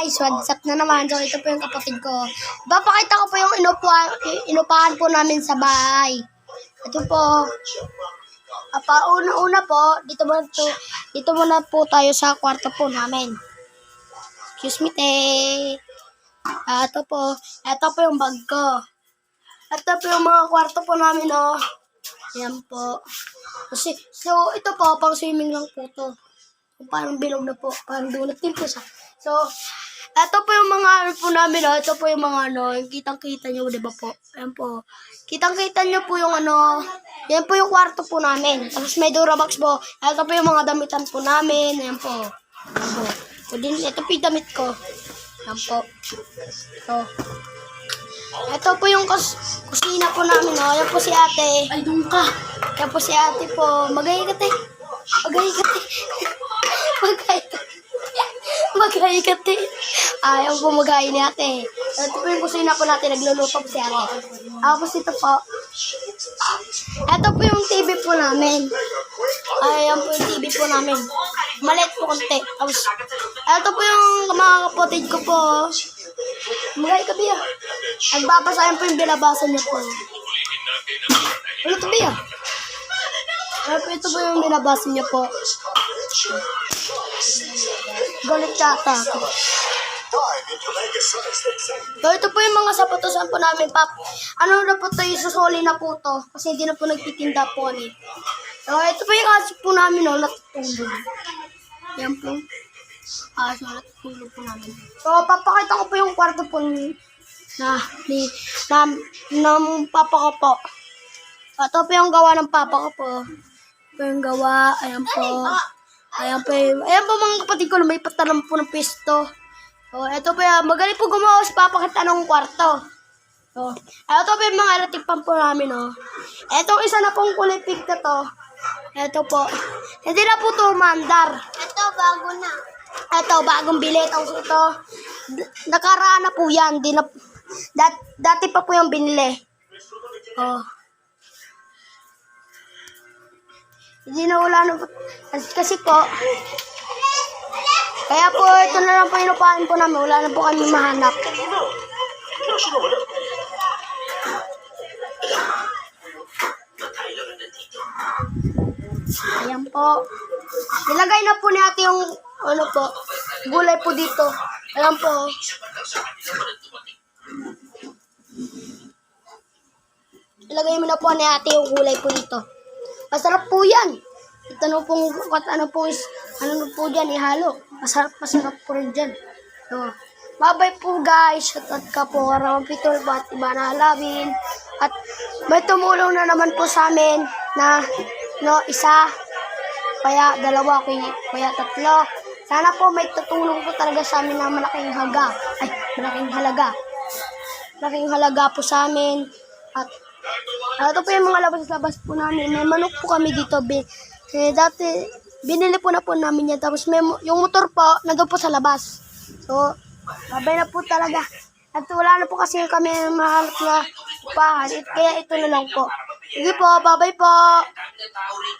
guys, what's up na naman? So ito po yung kapatid ko. Papakita ko po yung inupahan po namin sa bahay. Ito po. Una po, dito muna po tayo sa kwarto po namin. Excuse me, te. Ito po yung bag ko. Ito po yung mga kwarto po namin, oh. Ayan po. So ito po, pang swimming lang po to. Parang bilog na po. Parang donut din po siya. So, ito po yung mga ano po namin, oh. Ito po yung mga ano, yung kitang-kita nyo, di ba po? Ayan po. Kitang-kita nyo po yung ano, yan po yung kwarto po namin. Tapos may Durabox po. Ito po yung mga damitan po namin. Ayan po. Ayan po. So, ito po yung damit ko. Ayan po. So, ito po yung kusina po namin, oh. Ayan po si ate. Ay, doon ka. Ayan po si ate po. Magayi ka, te. Magayi ka, te. Magayi ka, te. Ayaw po magayi ni ate. Ito po yung kusina po natin. Nagluluto po si ate. Tapos ito po. Ito po yung TV po namin. Ayan po yung TV po namin. Maliit po konti. Tapos, ito po yung mga kapatid ko po. Magayi ka, Bia. Nagbabasayan po yung binabasan niyo po. Ano ito, Bia? Ito po yung binabasa niyo po. Galit yata ako. So, ito po yung mga sapatos po namin, Pap. Ano na po ito, isusoli na po ito. Kasi hindi na po nagtitinda po kami. So, ito po yung aso po namin, oh, natutulog. Yan po. Aso, natutulog po namin. So, papakita ko po yung kwarto po ng papa ko po. Ito po yung gawa ng papa ko po. Ito yung gawa, ayan po. Ayan po mga kapatid ko, may patalam po ng pisto. So, ito po yan. Magaling po gumawa sa papakita ng kwarto. So, ito po yung mga electric pan po namin, oh. Itong isa na pong kulay pink na to. Ito po. Hindi na po ito umandar. Ito, bago na. Ito, bagong bili. Tapos ito, nakaraan na po yan. Dati pa po yung binili. Oh. Hindi na wala na po. Kasi po, kaya po ito na lang po inupahan po namin. Wala na po kami mahanap. Ayan po. Nilagay na po ni ate yung ano po, gulay po dito. Ayan po. Nilagay mo na po ni ate yung gulay po dito. Masarap po yan. Ano po dyan, ihalo. Masarap po rin dyan. So, bye-bye po guys. Shoutout ka po. Ramang pitol po at iba na halawin. At may tumulong na naman po sa amin na isa. Kaya dalawa, kaya tatlo. Sana po may tutulong po talaga sa amin na malaking halaga. Malaking halaga po sa amin. At ito po yung mga labas-labas po namin. May manok po kami dito. Dati, binili po na po namin yan. Tapos yung motor po, nandun po sa labas. So, babay na po talaga. At wala na po kasi kami mahalap na upahan. Kaya ito na lang po. Sige po, babay po.